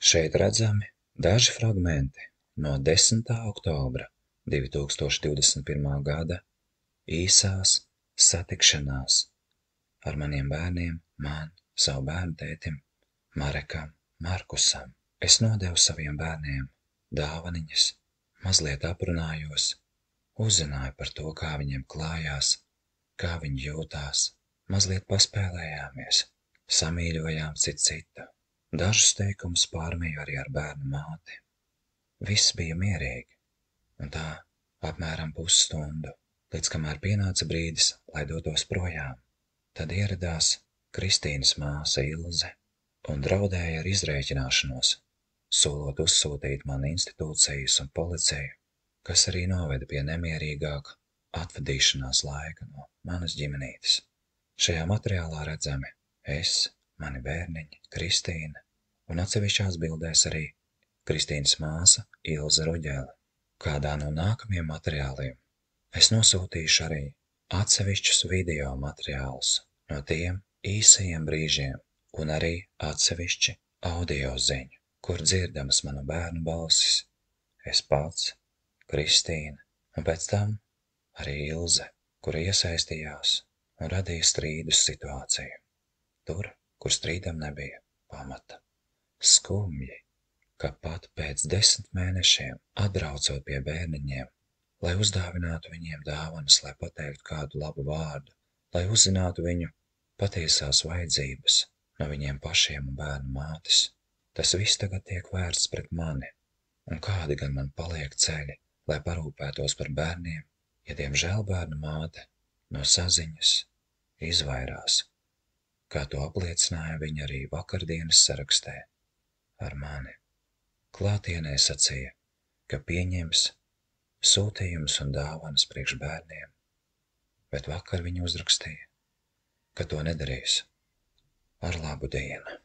Šeit redzami daži fragmenti no 10. oktobra 2021. gada īsās satikšanās ar maniem bērniem, savu bērnu tētim, Marekam, Markusam. Es nodevu saviem bērniem dāvaniņas, mazliet aprunājos, uzzināju par to, kā viņiem klājās, kā viņi jūtās, mazliet paspēlējāmies, samīļojām citu. Dažus teikumus pārmēju arī ar bērnu māti. Viss bija mierīgi, un tā apmēram pusstundu, līdz kamēr pienāca brīdis, lai dotos projām. Tad ieradās Kristīnas māsa Ilze un draudēja ar izrēķināšanos, solot uzsūtīt man institūcijas un policiju, kas arī noveda pie nemierīgāka atvadīšanās laika no manas ģimenītes. Šajā materiālā redzami es, mani bērniņi, Kristīna un atsevišķās bildēs arī Kristīnas māsa Ilze Ruģele. Kādā no nākamajiem materiāliem es nosūtīšu arī atsevišķus video materiālus no tiem īsajiem brīžiem un arī atsevišķi audio ziņu, kur dzirdamas manu bērnu balsis, es pats, Kristīna un pēc tam arī Ilze, kura iesaistījās un radīja strīdus situāciju. Tur, kur strīdam nebija pamata. Skumji, ka pat pēc 10 mēnešiem atbraucot pie bērniņiem, lai uzdāvinātu viņiem dāvanas, lai pateiktu kādu labu vārdu, lai uzzinātu viņu patiesās vajadzības no viņiem pašiem un bērnu mātes, tas viss tagad tiek vērsts pret mani, un kādi gan man paliek ceļi, lai parūpētos par bērniem, ja diemžēl bērnu māte no saziņas izvairās, kā to apliecināja viņa arī vakardienas sarakstē ar mani. Klātienē sacīja, ka pieņems sūtījumus un dāvanas priekš bērniem, bet vakar viņa uzrakstīja, ka to nedarīs. Ar labu dienu!